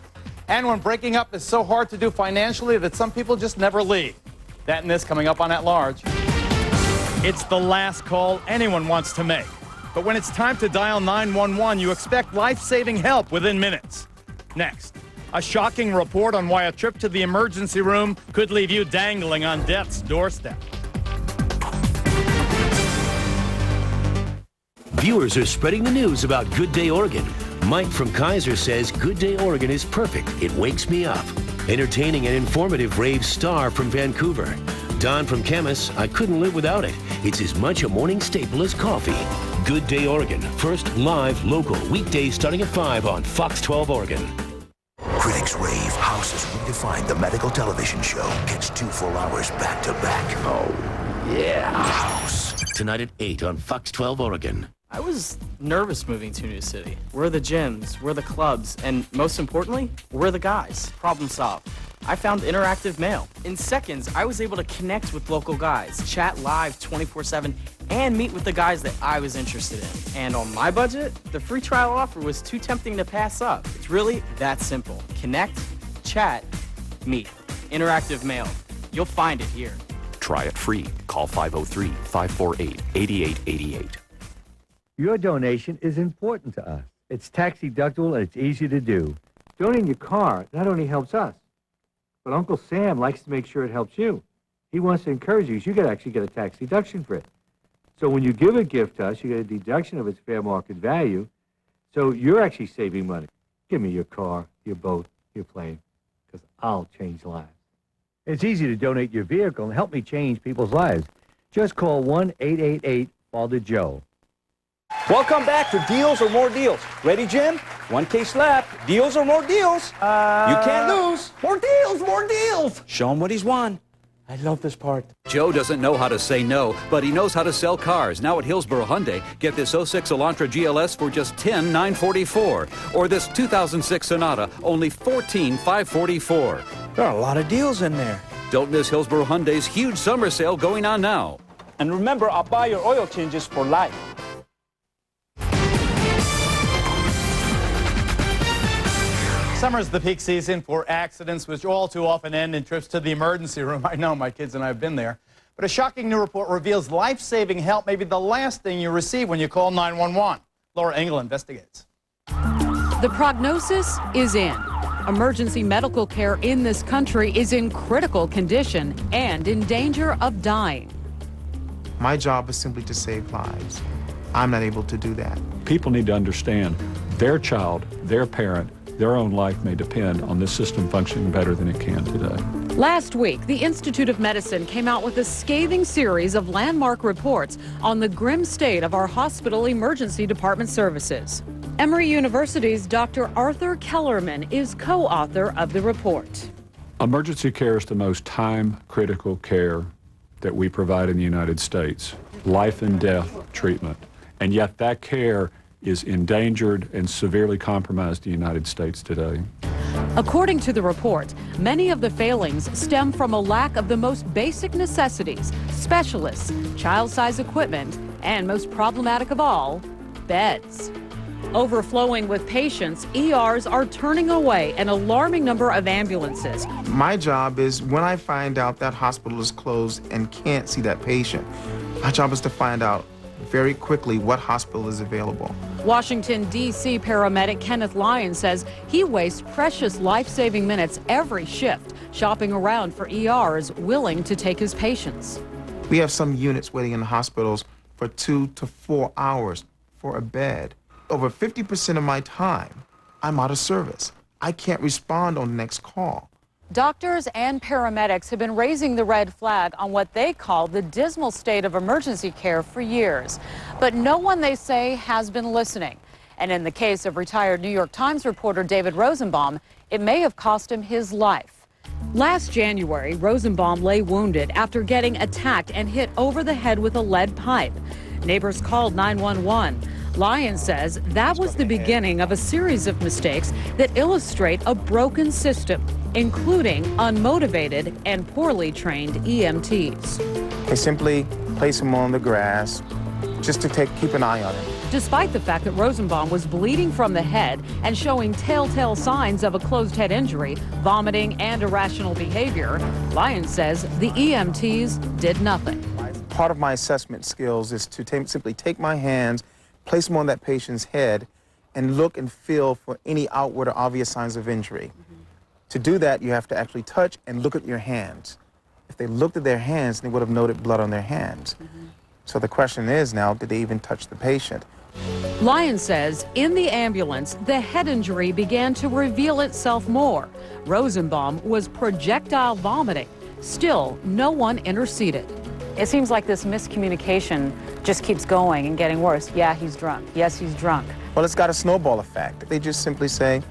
And when breaking up is so hard to do financially that some people just never leave. That and this coming up on At Large. It's the last call anyone wants to make. But when it's time to dial 911, you expect life-saving help within minutes. Next, a shocking report on why a trip to the emergency room could leave you dangling on death's doorstep. Viewers are spreading the news about Good Day Oregon. Mike from Kaiser says Good Day Oregon is perfect. It wakes me up. Entertaining and informative raves Star from Vancouver. Don from Chemist, I couldn't live without it. It's as much a morning staple as coffee. Good Day Oregon, first live local, weekdays starting at 5 on Fox 12 Oregon. Critics rave House has redefined the medical television show. Catch 2 full hours back to back. Oh, yeah. House. Tonight at 8 on Fox 12 Oregon. I was nervous moving to a new city. Where are the gyms? Where are the clubs? And most importantly, where are the guys? Problem solved. I found Interactive Mail. In seconds, I was able to connect with local guys, chat live 24/7, and meet with the guys that I was interested in. And on my budget, the free trial offer was too tempting to pass up. It's really that simple. Connect, chat, meet. Interactive Mail. You'll find it here. Try it free. Call 503-548-8888. Your donation is important to us. It's tax deductible and it's easy to do. Donating your car not only helps us, but Uncle Sam likes to make sure it helps you. He wants to encourage you. You could actually get a tax deduction for it. So when you give a gift to us, you get a deduction of its fair market value. So you're actually saving money. Give me your car, your boat, your plane, because I'll change lives. It's easy to donate your vehicle and help me change people's lives. Just call 1-888-FATHER-JOE. Welcome back to Deals or More Deals. Ready, Jim? One case left. Deals or more deals? You can't lose. More deals, more deals. Show him what he's won. I love this part. Joe doesn't know how to say no, but he knows how to sell cars. Now at Hillsborough Hyundai, get this 06 Elantra GLS for just $10,944. Or this 2006 Sonata, only $14,544. There are a lot of deals in there. Don't miss Hillsborough Hyundai's huge summer sale going on now. And remember, I'll buy your oil changes for life. Summer's the peak season for accidents, which all too often end in trips to the emergency room. I know, my kids and I have been there. But a shocking new report reveals life-saving help may be the last thing you receive when you call 911. Laura Engel investigates. The prognosis is in. Emergency medical care in this country is in critical condition and in danger of dying. My job is simply to save lives. I'm not able to do that. People need to understand their child, their parent, their own life may depend on this system functioning better than it can today. Last week, the Institute of Medicine came out with a scathing series of landmark reports on the grim state of our hospital emergency department services. Emory University's Dr. Arthur Kellerman is co-author of the report. Emergency care is the most time-critical care that we provide in the United States, life and death treatment. And yet that care is endangered and severely compromised in the United States today. According to the report, many of the failings stem from a lack of the most basic necessities, specialists, child-size equipment, and most problematic of all, beds. Overflowing with patients, ERs are turning away an alarming number of ambulances. My job is when I find out that hospital is closed and can't see that patient, my job is to find out very quickly what hospital is available. Washington, D.C. paramedic Kenneth Lyons says he wastes precious life-saving minutes every shift shopping around for ERs willing to take his patients. We have some units waiting in the hospitals for 2 to 4 hours for a bed. Over 50% of my time, I'm out of service. I can't respond on the next call. Doctors and paramedics have been raising the red flag on what they call the dismal state of emergency care for years. But no one, they say, has been listening. And in the case of retired New York Times reporter David Rosenbaum, it may have cost him his life. Last January, Rosenbaum lay wounded after getting attacked and hit over the head with a lead pipe. Neighbors called 911. Lyons says that was the beginning of a series of mistakes that illustrate a broken system, including unmotivated and poorly trained EMTs. They simply place him on the grass just to keep an eye on him. Despite the fact that Rosenbaum was bleeding from the head and showing telltale signs of a closed head injury, vomiting, and irrational behavior, Lyons says the EMTs did nothing. Part of my assessment skills is to simply take my hands, place them on that patient's head, and look and feel for any outward or obvious signs of injury. To do that, you have to actually touch and look at your hands. If they looked at their hands, they would have noted blood on their hands. So the question is now, did they even touch the patient? Lyons says in the ambulance, the head injury began to reveal itself more. Rosenbaum was projectile vomiting. Still, no one interceded. It seems like this miscommunication just keeps going and getting worse. Yeah, he's drunk. Yes, he's drunk. Well, it's got a snowball effect. They just simply say,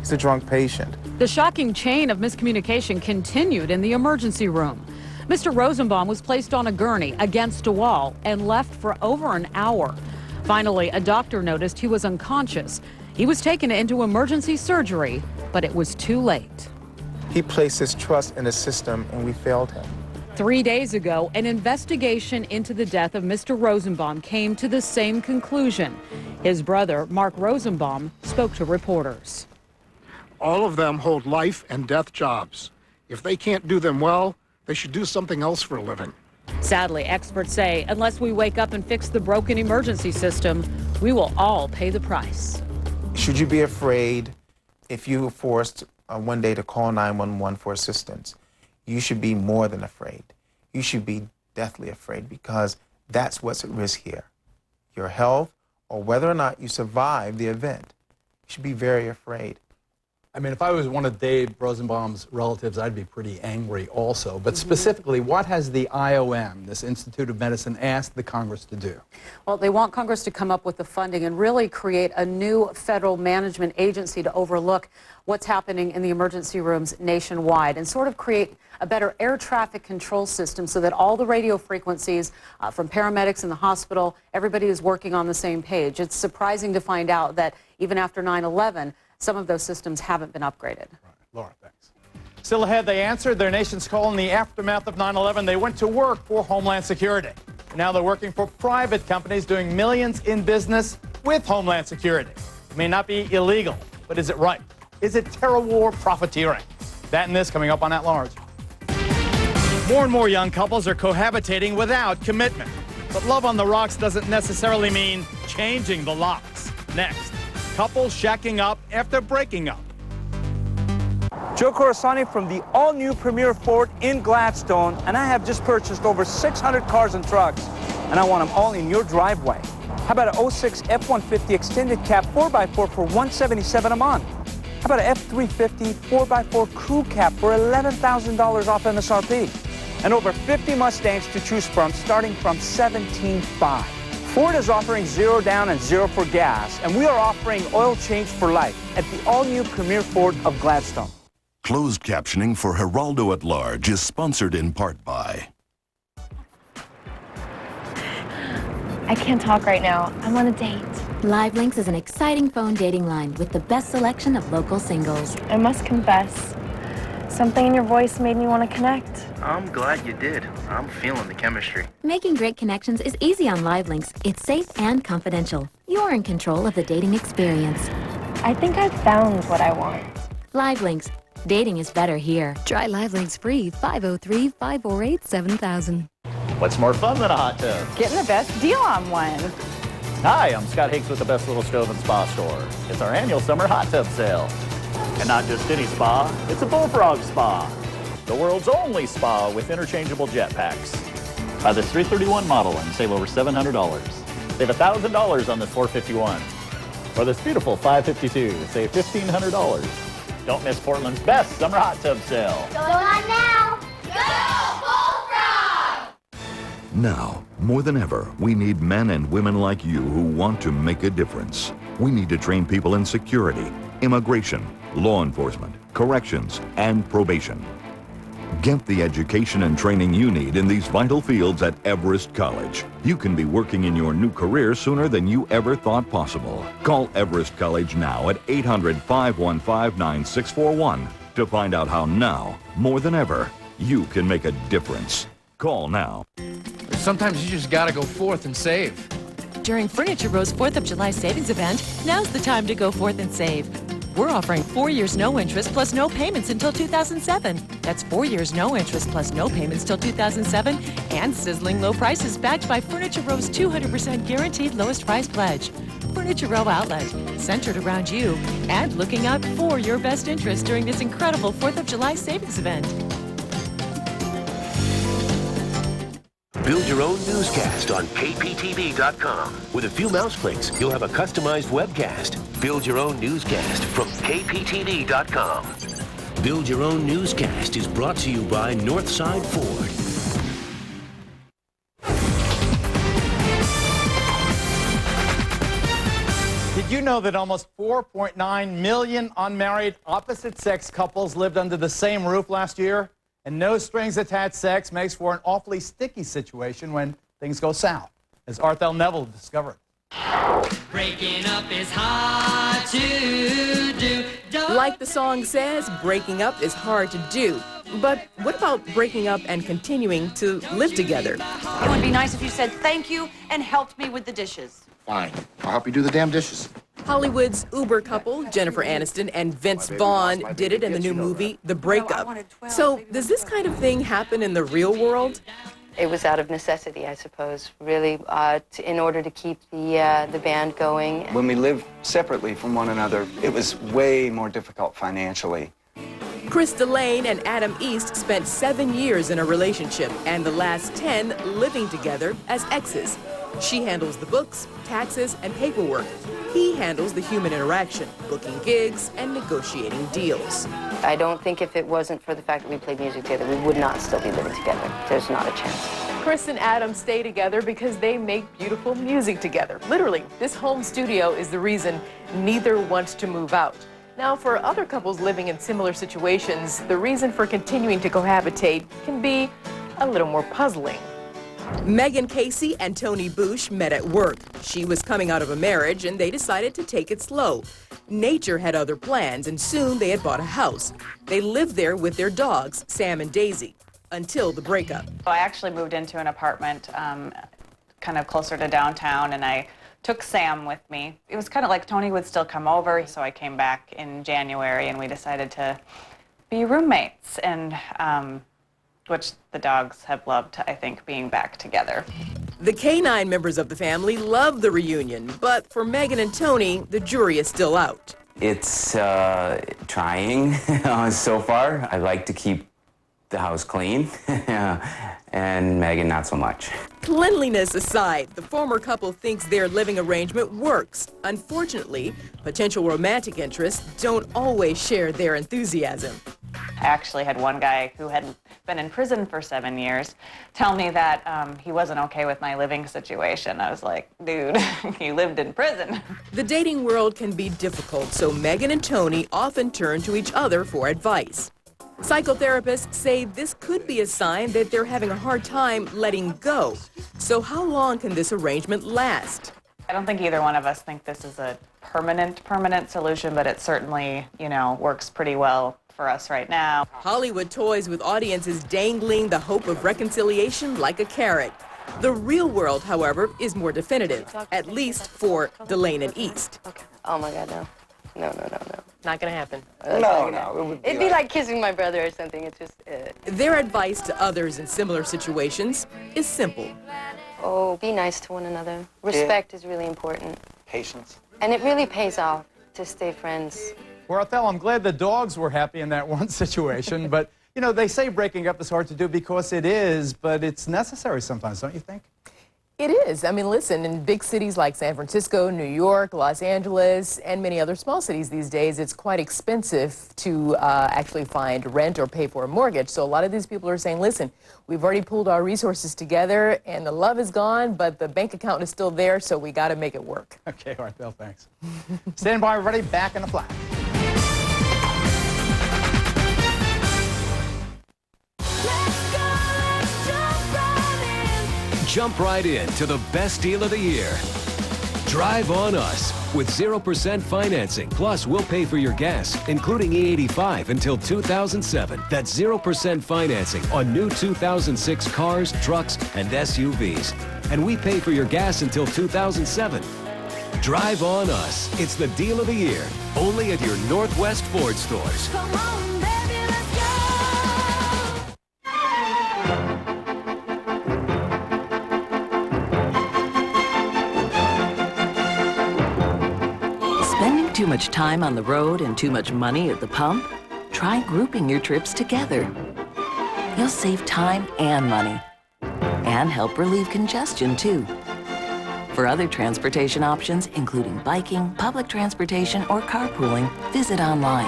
he's a drunk patient. The shocking chain of miscommunication continued in the emergency room. Mr. Rosenbaum was placed on a gurney against a wall and left for over an hour. Finally, a doctor noticed he was unconscious. He was taken into emergency surgery, but it was too late. He placed his trust in the system, and we failed him. 3 days ago, an investigation into the death of Mr. Rosenbaum came to the same conclusion. His brother, Mark Rosenbaum, spoke to reporters. All of them hold life and death jobs. If they can't do them well, they should do something else for a living. Sadly, experts say unless we wake up and fix the broken emergency system, we will all pay the price. Should you be afraid if you were forced one day to call 911 for assistance, you should be more than afraid. You should be deathly afraid, because that's what's at risk here. Your health, or whether or not you survive the event. You should be very afraid. I mean, if I was one of Dave Rosenbaum's relatives, I'd be pretty angry also. But specifically, what has the IOM, this Institute of Medicine, asked the Congress to do? Well, they want Congress to come up with the funding and really create a new federal management agency to overlook what's happening in the emergency rooms nationwide and sort of create a better air traffic control system so that all the radio frequencies from paramedics in the hospital, everybody is working on the same page. It's surprising to find out that even after 9/11, some of those systems haven't been upgraded. Right. Laura, thanks. Still ahead, they answered their nation's call in the aftermath of 9/11. They went to work for Homeland Security. Now they're working for private companies doing millions in business with Homeland Security. It may not be illegal, but is it right? Is it terror war profiteering? That and this coming up on At Large. More and more young couples are cohabitating without commitment. But love on the rocks doesn't necessarily mean changing the locks. Next, couples shacking up after breaking up. Joe Coruscant from the all-new Premier Ford in Gladstone, and I have just purchased over 600 cars and trucks, and I want them all in your driveway. How about an 06 F-150 extended cab 4x4 for $177 a month? How about an F-350 4x4 crew cab for $11,000 off MSRP? And over 50 Mustangs to choose from, starting from $17,500. Ford is offering 0 down and 0 for gas, and we are offering oil change for life at the all-new Premier Ford of Gladstone. Closed captioning for Geraldo at Large is sponsored in part by... I can't talk right now. I'm on a date. LiveLinks is an exciting phone dating line with the best selection of local singles. I must confess, something in your voice made me want to connect. I'm glad you did. I'm feeling the chemistry. Making great connections is easy on LiveLinks. It's safe and confidential. You're in control of the dating experience. I think I've found what I want. LiveLinks. Dating is better here. Try LiveLinks free. 503-548-7000. What's more fun than a hot tub? Getting the best deal on one. Hi, I'm Scott Hicks with the Best Little Stove and Spa Store. It's our annual summer hot tub sale. And not just any spa, it's a Bullfrog Spa. The world's only spa with interchangeable jet packs. Buy this 331 model and save over $700. Save $1,000 on this 451. Or this beautiful 552, save $1,500. Don't miss Portland's best summer hot tub sale. Going on now. Go Bullfrog! Now, more than ever, we need men and women like you who want to make a difference. We need to train people in security, immigration, law enforcement, corrections, and probation. Get the education and training you need in these vital fields at Everest College. You can be working in your new career sooner than you ever thought possible. Call Everest College now at 800-515-9641 to find out how now, more than ever, you can make a difference. Call now. Sometimes you just gotta go forth and save. During Furniture Row's 4th of July savings event, now's the time to go forth and save. We're offering 4 years no interest plus no payments until 2007. That's 4 years no interest plus no payments till 2007 and sizzling low prices backed by Furniture Row's 200% guaranteed lowest price pledge. Furniture Row Outlet, centered around you and looking out for your best interest during this incredible 4th of July savings event. Build your own newscast on kptv.com. With a few mouse clicks, you'll have a customized webcast. Build your own newscast from kptv.com. Build Your Own Newscast is brought to you by Northside Ford. Did you know that almost 4.9 million unmarried opposite-sex couples lived under the same roof last year? And no strings attached sex makes for an awfully sticky situation when things go south, as Arthel Neville discovered. Breaking up is hard to do. Like the song says, breaking up is hard to do. But what about breaking up and continuing to live together? It would be nice if you said thank you and helped me with the dishes. Fine. I'll help you do the damn dishes. Hollywood's Uber couple, Jennifer Aniston and Vince Vaughn, did it in the new movie, The Breakup. So, does this kind of thing happen in the real world? It was out of necessity, I suppose, really, in order to keep the band going. When we lived separately from one another, it was way more difficult financially. Chris Delane and Adam East spent 7 years in a relationship and the last 10 living together as exes. She handles the books, taxes, and paperwork. He handles the human interaction, booking gigs and negotiating deals. I don't think if it wasn't for the fact that we played music together, we would not still be living together. There's not a chance. Chris and Adam stay together because they make beautiful music together. Literally, this home studio is the reason neither wants to move out. Now, for other couples living in similar situations, the reason for continuing to cohabitate can be a little more puzzling. Megan Casey and Tony Bush met at work. She was coming out of a marriage and they decided to take it slow. Nature had other plans and soon they had bought a house. They lived there with their dogs, Sam and Daisy, until the breakup. I actually moved into an apartment kind of closer to downtown, and I took Sam with me. It was kind of like Tony would still come over, so I came back in January and we decided to be roommates, and which the dogs have loved, I think, being back together. The canine members of the family love the reunion, but for Megan and Tony, the jury is still out. It's trying so far. I like to keep the house clean, and Megan not so much. Cleanliness aside, the former couple thinks their living arrangement works. Unfortunately, potential romantic interests don't always share their enthusiasm. I actually had one guy who had been in prison for 7 years tell me that he wasn't okay with my living situation. I was like, dude, you lived in prison. The dating world can be difficult, so Megan and Tony often turn to each other for advice. Psychotherapists say this could be a sign that they're having a hard time letting go. So how long can this arrangement last? I don't think either one of us think this is a permanent solution, but it certainly, works pretty well for us right now. Hollywood toys with audiences dangling the hope of reconciliation like a carrot. The real world, however, is more definitive, at least for Delane and East. Okay. Oh my God, no. No. Not gonna happen. No. It'd be like kissing my brother or something. It's just... Their advice to others in similar situations is simple. Oh, be nice to one another. Respect is really important. Patience. And it really pays off to stay friends. Well, Othel, I'm glad the dogs were happy in that one situation, but, they say breaking up is hard to do because it is, but it's necessary sometimes, don't you think? It is. I mean, listen, in big cities like San Francisco, New York, Los Angeles, and many other small cities these days, it's quite expensive to actually find rent or pay for a mortgage. So a lot of these people are saying, listen, we've already pulled our resources together and the love is gone, but the bank account is still there, so we got to make it work. Okay, Othel, thanks. Stand by, everybody, back in a flash. Jump right in to the best deal of the year. Drive on us with 0% financing. Plus, we'll pay for your gas, including E85 until 2007. That's 0% financing on new 2006 cars, trucks, and SUVs. And we pay for your gas until 2007. Drive on us. It's the deal of the year. Only at your Northwest Ford stores. Come on, baby, let's go. Spending too much time on the road and too much money at the pump? Try grouping your trips together. You'll save time and money, and help relieve congestion, too. For other transportation options, including biking, public transportation, or carpooling, visit online.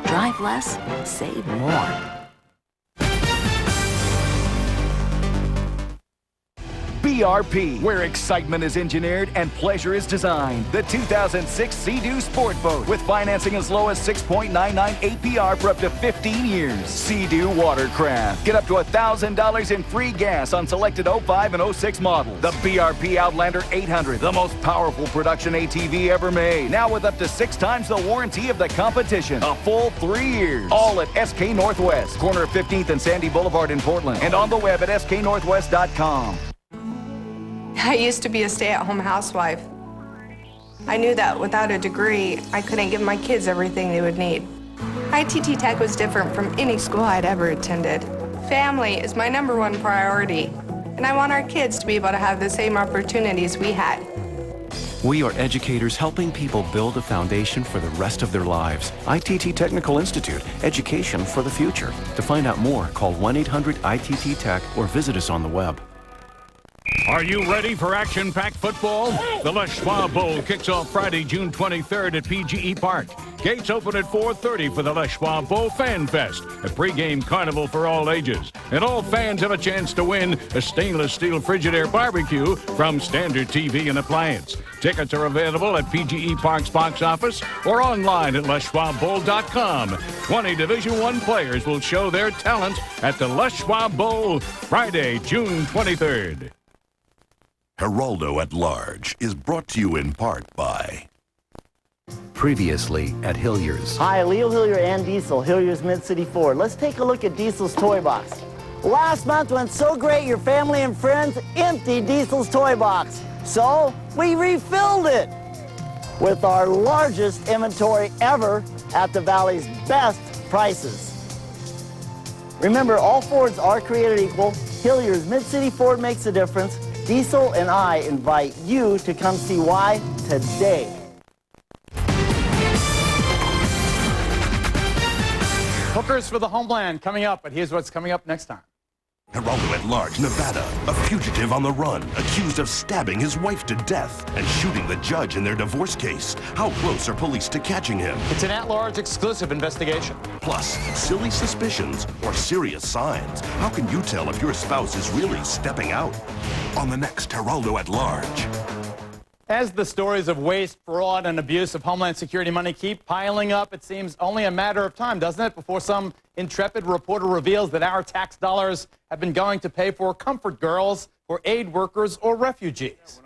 Drive less, save more. BRP, where excitement is engineered and pleasure is designed. The 2006 Sea-Doo Sport Boat with financing as low as 6.99 APR for up to 15 years. Sea-Doo Watercraft. Get up to $1,000 in free gas on selected 05 and 06 models. The BRP Outlander 800, the most powerful production ATV ever made. Now with up to 6 times the warranty of the competition. A full 3 years. All at SK Northwest, corner of 15th and Sandy Boulevard in Portland. And on the web at sknorthwest.com. I used to be a stay-at-home housewife. I knew that without a degree, I couldn't give my kids everything they would need. ITT Tech was different from any school I'd ever attended. Family is my #1 priority, and I want our kids to be able to have the same opportunities we had. We are educators helping people build a foundation for the rest of their lives. ITT Technical Institute, education for the future. To find out more, call 1-800-ITT-TECH or visit us on the web. Are you ready for action-packed football? The Les Schwab Bowl kicks off Friday, June 23rd at PGE Park. Gates open at 4:30 for the Les Schwab Bowl Fan Fest, a pregame carnival for all ages. And all fans have a chance to win a stainless steel Frigidaire barbecue from Standard TV and Appliance. Tickets are available at PGE Park's box office or online at LesSchwabBowl.com. 20 Division I players will show their talent at the Les Schwab Bowl Friday, June 23rd. Geraldo at Large is brought to you in part by... Previously at Hilliers. Hi, Leo Hillier and Diesel, Hilliers Mid-City Ford. Let's take a look at Diesel's toy box. Last month went so great, your family and friends emptied Diesel's toy box. So we refilled it with our largest inventory ever at the Valley's best prices. Remember, all Fords are created equal. Hilliers Mid-City Ford makes a difference. Diesel and I invite you to come see why today. Hookers for the homeland coming up, but here's what's coming up next time. Geraldo at Large, Nevada. A fugitive on the run, accused of stabbing his wife to death and shooting the judge in their divorce case. How close are police to catching him? It's an at-large exclusive investigation. Plus, silly suspicions or serious signs. How can you tell if your spouse is really stepping out? On the next Geraldo at Large. As the stories of waste, fraud, and abuse of Homeland Security money keep piling up, it seems only a matter of time, doesn't it, before some intrepid reporter reveals that our tax dollars have been going to pay for comfort girls, for aid workers, or refugees.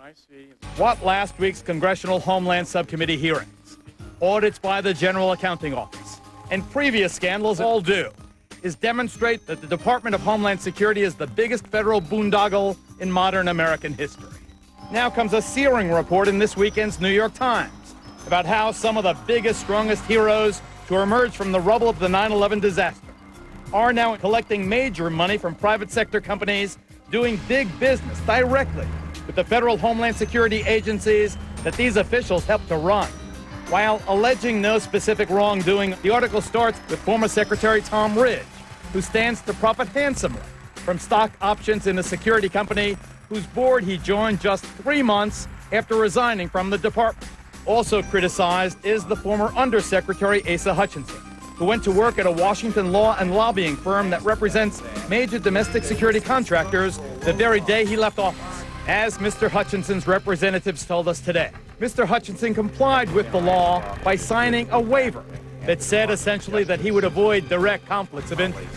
What last week's Congressional Homeland Subcommittee hearings, audits by the General Accounting Office, and previous scandals all do is demonstrate that the Department of Homeland Security is the biggest federal boondoggle in modern American history. Now comes a searing report in this weekend's New York Times about how some of the biggest, strongest heroes to emerge from the rubble of the 9/11 disaster are now collecting major money from private sector companies doing big business directly with the federal Homeland Security agencies that these officials helped to run. While alleging no specific wrongdoing, the article starts with former Secretary Tom Ridge, who stands to profit handsomely from stock options in a security company whose board he joined just 3 months after resigning from the department. Also criticized is the former Undersecretary Asa Hutchinson, who went to work at a Washington law and lobbying firm that represents major domestic security contractors the very day he left office. As Mr. Hutchinson's representatives told us today, Mr. Hutchinson complied with the law by signing a waiver that said essentially that he would avoid direct conflicts of interest.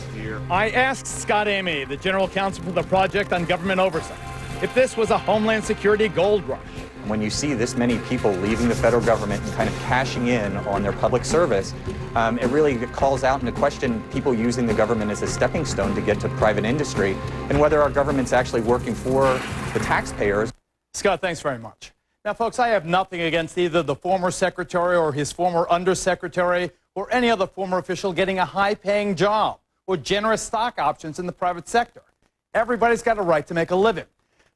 I asked Scott Amy, the general counsel for the Project on Government Oversight, if this was a Homeland Security gold rush. When you see this many people leaving the federal government and kind of cashing in on their public service, it really calls out into question people using the government as a stepping stone to get to private industry and whether our government's actually working for the taxpayers. Scott, thanks very much. Now, folks, I have nothing against either the former secretary or his former undersecretary or any other former official getting a high-paying job or generous stock options in the private sector. Everybody's got a right to make a living.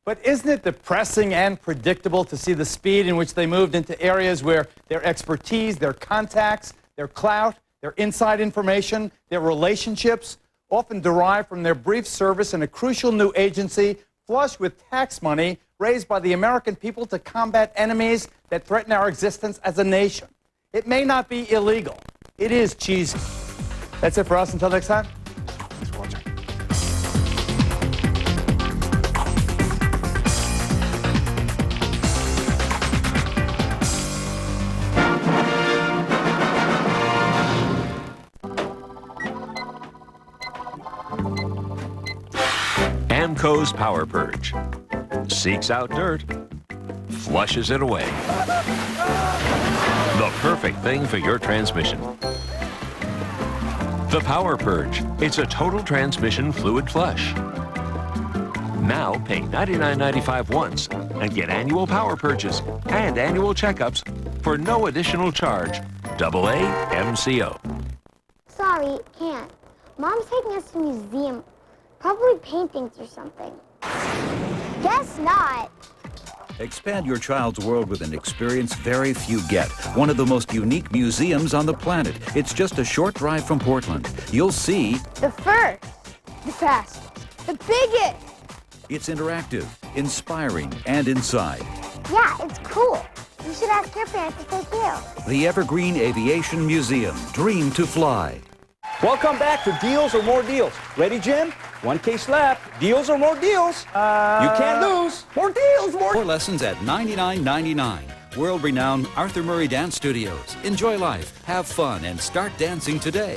But isn't it depressing and predictable to see the speed in which they moved into areas where their expertise, their contacts, their clout, their inside information, their relationships, often derived from their brief service in a crucial new agency flush with tax money raised by the American people to combat enemies that threaten our existence as a nation? It may not be illegal. It is cheesy. That's it for us. Until next time, thanks for watching. Amco's Power Purge. Seeks out dirt, flushes it away. The perfect thing for your transmission. The Power Purge. It's a total transmission fluid flush. Now pay $99.95 once and get annual power purges and annual checkups for no additional charge. AA MCO. Sorry, can't. Mom's taking us to a museum Probably paintings or something. Guess not. Expand your child's world with an experience very few get. One of the most unique museums on the planet. It's just a short drive from Portland. You'll see The first, the fastest, the biggest. it's interactive, inspiring, and inside. Yeah, it's cool. You should ask your parents if they do. The Evergreen Aviation Museum. Dream to fly. Welcome back to Deals or More Deals. Ready, Jim? One case left. Deals or more deals. You can't lose. More deals, more. More lessons at $99.99. World-renowned Arthur Murray Dance Studios. Enjoy life, have fun, and start dancing today.